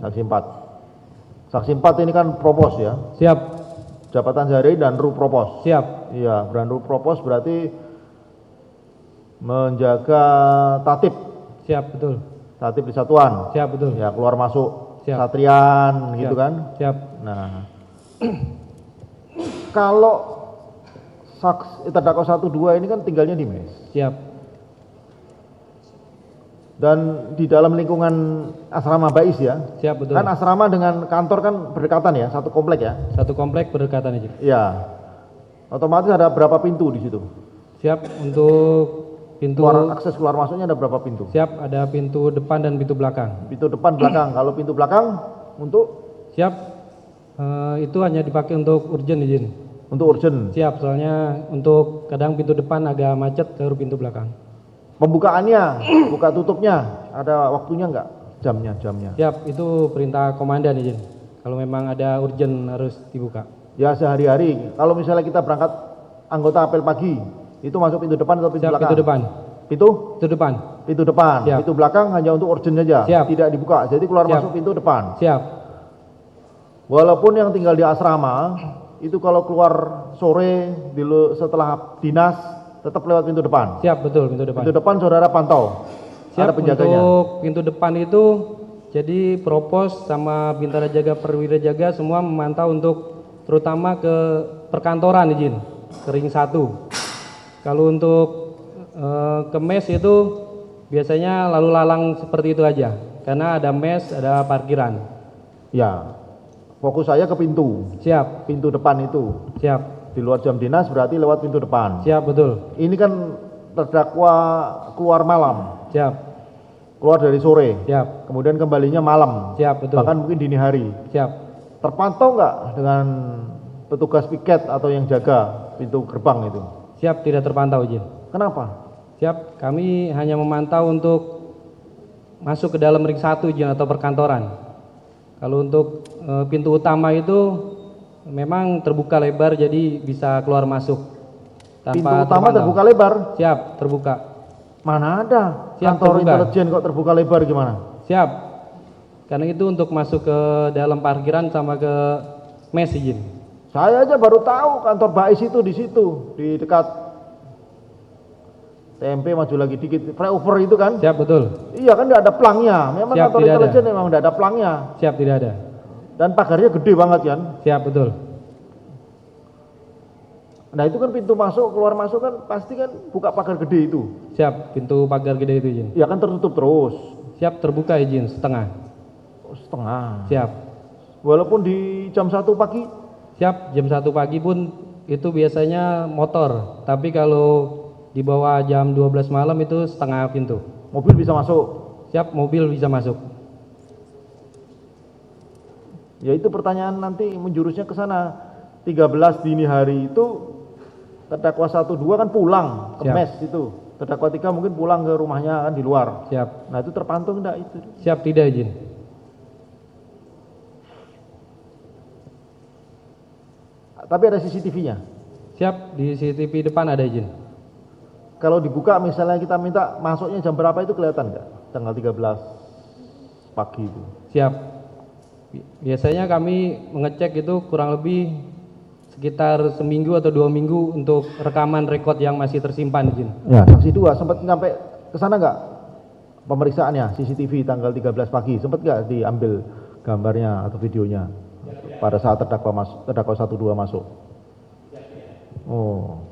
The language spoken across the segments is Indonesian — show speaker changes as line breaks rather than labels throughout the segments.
Saksi 4. Saksi 4 ini kan propos ya.
Siap.
Jabatan sehari dan ru propos.
Siap.
Iya, dan ru propos berarti menjaga tatib.
Siap, betul.
Tatib di satuan.
Siap, betul.
Ya, keluar masuk
Siap.
satrian gitu
Siap.
kan.
Siap.
Nah, kalau terdakwa 1 2 ini kan tinggalnya di mes.
Siap.
Dan di dalam lingkungan asrama Bais ya.
Siap, betul.
Kan asrama dengan kantor kan berdekatan ya, satu komplek ya.
Satu komplek berdekatan izin.
Iya. Otomatis ada berapa pintu di situ?
Siap. Untuk pintu
Akses keluar masuknya ada berapa pintu?
siap, ada pintu depan dan pintu belakang.
Pintu depan, belakang. Kalau pintu belakang untuk
Siap. Itu hanya dipakai untuk urgent izin.
untuk urgent.
Siap, soalnya untuk kadang pintu depan agak macet, baru pintu belakang.
Pembukaannya, buka tutupnya ada waktunya enggak? Jamnya.
Siap, itu perintah komandan izin. Kalau memang ada urgent harus dibuka.
Ya sehari-hari. Kalau misalnya kita berangkat anggota apel pagi, itu masuk pintu depan atau pintu
Siap,
belakang?
pintu depan.
Pintu?
Pintu depan.
Pintu depan.
Siap.
Pintu belakang hanya untuk urgent saja.
Siap.
Tidak dibuka. Jadi keluar
Siap.
masuk pintu depan.
Siap.
Walaupun yang tinggal di asrama itu kalau keluar sore setelah dinas tetap lewat pintu depan.
Siap, betul, pintu depan.
Pintu depan saudara pantau.
Siap,
Ada penjaganya.
untuk pintu depan itu jadi propos sama bintara jaga perwira jaga semua memantau untuk terutama ke perkantoran izin, ke ring 1. Kalau untuk ke mes itu biasanya lalu lalang seperti itu aja. Karena ada mes, ada parkiran.
Ya. Fokus saya ke pintu.
Siap,
Pintu depan itu.
siap.
Di luar jam dinas berarti lewat pintu depan.
Siap, betul.
Ini kan terdakwa keluar malam,
Siap,
keluar dari sore,
siap.
kemudian kembalinya malam,
Siap, betul.
bahkan mungkin dini hari.
Siap.
Terpantau nggak dengan petugas piket atau yang jaga pintu gerbang itu?
Siap, tidak terpantau izin.
Kenapa?
Siap, kami hanya memantau untuk masuk ke dalam ring 1 izin atau perkantoran. Kalau untuk pintu utama itu memang terbuka lebar jadi bisa keluar masuk.
Pintu
Tanpa
utama
terpantau.
terbuka lebar?
Siap, terbuka.
Mana ada?
Siap,
Kantor
terbuka.
intelijen kok terbuka lebar gimana?
Siap. Karena itu untuk masuk ke dalam parkiran sama ke mes izin.
Saya aja baru tahu kantor Bais itu di situ, di dekat TMP maju lagi dikit, flyover itu kan?
Siap, betul.
Iya kan tidak ada pelangnya. Memang
Siap,
kantor
tidak ada.
intelijen memang tidak ada pelangnya.
Siap, tidak ada.
Dan pagarnya gede banget kan?
Siap, betul.
Nah itu kan pintu masuk, keluar masuk kan pasti kan buka pagar gede itu.
Siap, pintu pagar gede itu izin.
Ya kan tertutup terus.
Siap, terbuka izin setengah.
Oh, setengah.
Siap.
Walaupun di jam 1 pagi.
Siap, jam 1 pagi pun itu biasanya motor. Tapi kalau di bawah jam 12 malam itu setengah pintu.
Mobil bisa masuk.
Siap, mobil bisa masuk.
Ya itu pertanyaan nanti menjurusnya ke sana. 13 dini hari itu terdakwa 1 2 kan pulang ke
Siap.
mes itu. Terdakwa 3 mungkin pulang ke rumahnya kan di luar.
Siap.
Nah itu terpantau enggak itu?
Siap, tidak izin.
Tapi ada CCTV-nya.
Siap, di CCTV depan ada izin.
Kalau dibuka misalnya kita minta masuknya jam berapa itu kelihatan nggak? Tanggal 13 pagi itu.
Siap. Biasanya kami mengecek itu kurang lebih sekitar seminggu atau 2 minggu untuk rekaman rekod yang masih tersimpan izin.
Ya, saksi 2 sempat sampai ke sana nggak pemeriksaannya CCTV tanggal 13 pagi sempat nggak diambil gambarnya atau videonya pada saat terdakwa 1 2 masuk? Oh.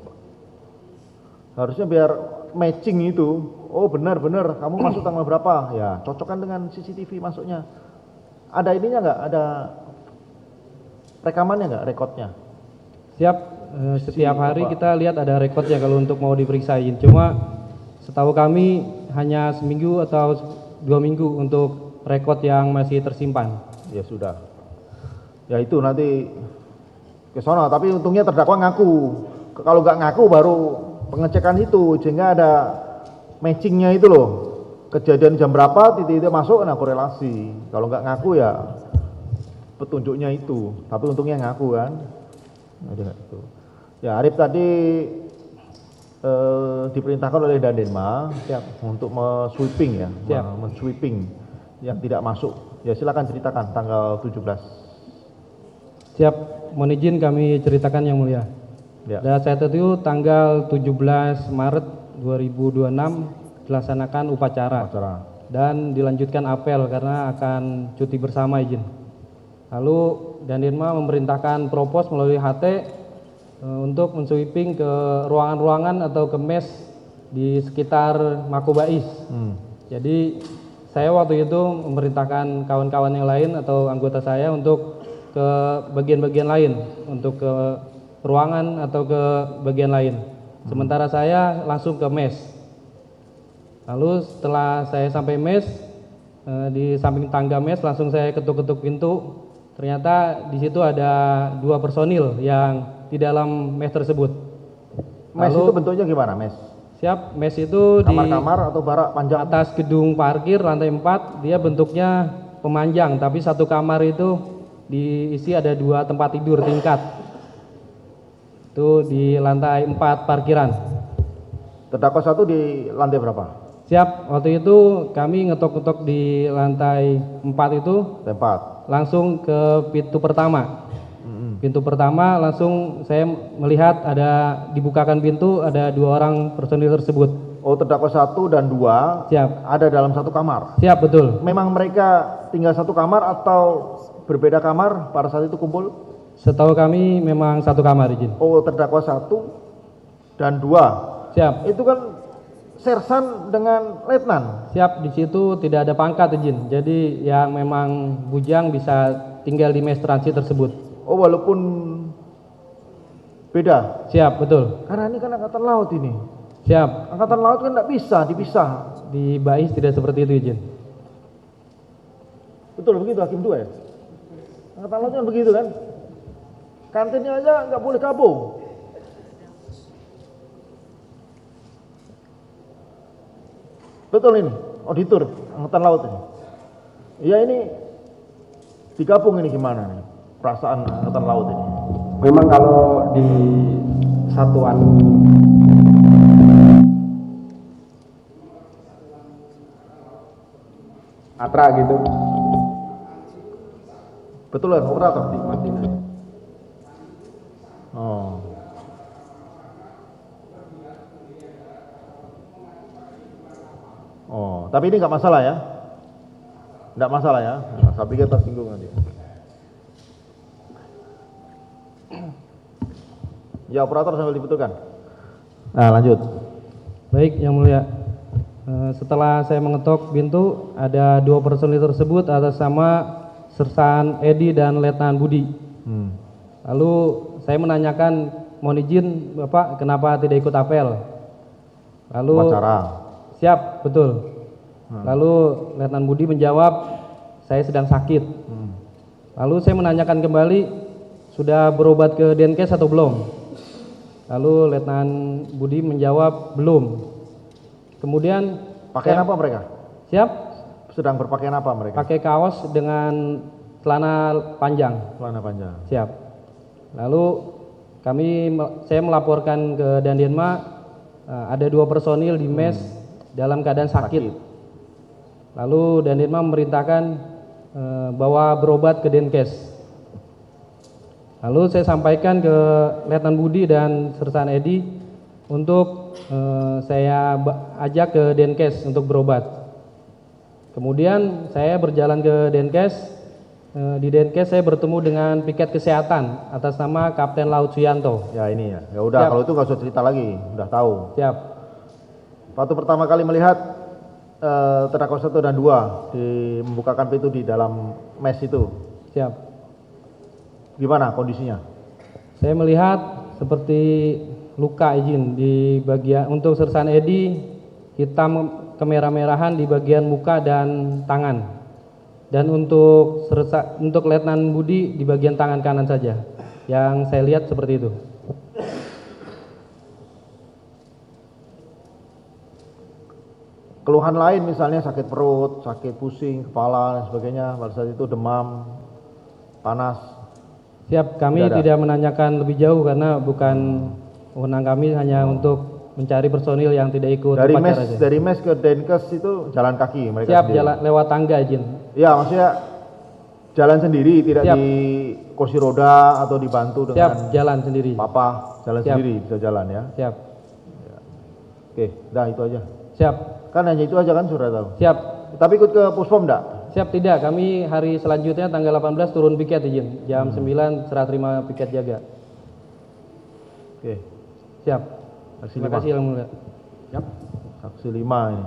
Harusnya biar matching itu. Oh, benar-benar kamu masuk tanggal berapa? Ya, cocokkan dengan CCTV masuknya. Ada ininya nggak? Ada rekamannya nggak, rekodnya?
Siap, setiap hari kita lihat ada rekodnya kalau untuk mau diperiksain. Cuma setahu kami hanya seminggu atau 2 minggu untuk rekod yang masih tersimpan.
Ya sudah. Ya itu nanti ke sono, tapi untungnya terdakwa ngaku. Kalau nggak ngaku baru pengecekan itu, sehingga ada matchingnya itu loh. Kejadian jam berapa, titik-titik masuk, nah korelasi. Kalau nggak ngaku ya petunjuknya itu. Tapi untungnya ngaku kan. Nah, itu. Ya Arif tadi diperintahkan oleh Dandenma untuk men-sweeping ya, men-sweeping yang tidak masuk Ya silakan ceritakan tanggal 17.
Siap, mohon izin kami ceritakan yang mulia.
Ya.
Dan saat itu tanggal 17 Maret 2026 dilaksanakan upacara dan dilanjutkan apel karena akan cuti bersama izin. Lalu Dandirma memerintahkan propos melalui HT untuk mensweeping ke ruangan-ruangan atau ke mes di sekitar Mako Bais. Jadi saya waktu itu memerintahkan kawan-kawan yang lain atau anggota saya untuk ke bagian-bagian lain, untuk ke ruangan atau ke bagian lain. Sementara saya langsung ke mes. Lalu setelah saya sampai mes, di samping tangga mes langsung saya ketuk-ketuk pintu. Ternyata di situ ada 2 personil yang di dalam mes tersebut.
Mes itu bentuknya gimana, mes?
Siap, mes itu
kamar-kamar atau barak panjang?
Atas gedung parkir lantai 4, dia bentuknya pemanjang, tapi satu kamar itu diisi ada 2 tempat tidur tingkat. Itu di lantai 4 parkiran.
Terdakwa 1 di lantai berapa?
Siap, waktu itu kami ngetok-ngetok di lantai 4 itu.
Tempat.
Langsung ke pintu pertama. Pintu pertama langsung saya melihat ada dibukakan pintu, ada 2 orang personil tersebut.
Oh, terdakwa 1 dan 2
siap,
ada dalam satu kamar?
Siap, betul.
Memang mereka tinggal satu kamar atau berbeda kamar pada saat itu kumpul?
Setahu kami memang satu kamar, izin.
Oh, terdakwa 1 dan 2.
Siap.
Itu kan sersan dengan letnan?
Siap, di situ tidak ada pangkat, izin. Jadi yang memang bujang bisa tinggal di mes transit tersebut.
Oh, walaupun beda?
Siap, betul.
Karena ini kan angkatan laut ini.
Siap.
Angkatan laut kan tidak bisa dipisah.
Di Bais tidak seperti itu, izin.
Betul begitu, Hakim 2 ya? Angkatan laut kan begitu kan? Kantinnya aja nggak boleh gabung. Betul ini, auditor angkatan laut ini. Iya, ini digabung ini gimana nih perasaan angkatan laut ini?
Memang kalau di satuan Atra gitu.
Betul kan, operator?
Dimatiin aja.
Oh. Oh, tapi ini nggak masalah ya? Nggak masalah ya? Nah, saya pikir tersinggung nanti. Ya, operator sambil dibetulkan. Nah, lanjut.
Baik, yang mulia. Setelah saya mengetok pintu, ada 2 personil tersebut atas nama Sersan Edi dan Letnan Budi. Lalu saya menanyakan, mohon izin Bapak, kenapa tidak ikut apel? Lalu
Upacara.
Siap, betul. Lalu Letnan Budi menjawab, saya sedang sakit. Lalu saya menanyakan kembali, sudah berobat ke Denkes atau belum? Lalu Letnan Budi menjawab, belum. Kemudian
Pakaian apa mereka?
Siap.
Sedang berpakaian apa mereka?
Pakai kaos dengan celana panjang.
Celana panjang.
Siap. Lalu saya melaporkan ke Dandirma, ada 2 personil di mes dalam keadaan sakit. Lalu Dandirma memerintahkan bawa berobat ke Denkes. Lalu saya sampaikan ke Letnan Budi dan Sersan Edi untuk saya ajak ke Denkes untuk berobat. Kemudian saya berjalan ke Denkes. Di Denkes saya bertemu dengan piket kesehatan atas nama Kapten Laut Suyanto.
Ya ini ya. Ya udah, kalau itu nggak usah cerita lagi, udah tahu.
Siap.
Waktu pertama kali melihat terdakwa 1 dan 2 membukakan pintu di dalam mes itu,
Siap.
gimana kondisinya?
Saya melihat seperti luka, izin, di bagian untuk Sersan Edi hitam kemerah-merahan di bagian muka dan tangan. Dan untuk Letnan Budi di bagian tangan kanan saja. Yang saya lihat seperti itu.
Keluhan lain misalnya sakit perut, sakit pusing, kepala dan sebagainya, pada saat itu demam, panas.
Siap, kami tidak menanyakan lebih jauh karena bukan wewenang kami, hanya untuk mencari personil yang tidak ikut
Dari
upacara saja.
Dari mes ke Denkes itu jalan kaki mereka
Siap,
sendiri.
jalan lewat tangga, izin.
Ya, maksudnya jalan sendiri, tidak
Siap.
di kursi roda atau dibantu
Siap,
dengan
jalan sendiri.
papa, jalan
Siap.
sendiri, bisa jalan ya.
Siap.
Oke, dah itu aja.
Siap.
Kan hanya itu aja kan sudah tahu.
Siap.
Tapi ikut ke Puspom enggak?
Siap tidak, kami hari selanjutnya tanggal 18 turun piket izin. Jam 9 serah terima piket jaga.
Oke,
Siap.
saksi
Terima
5.
kasih Yang Mulia.
Yap.
Saksi 5 ini.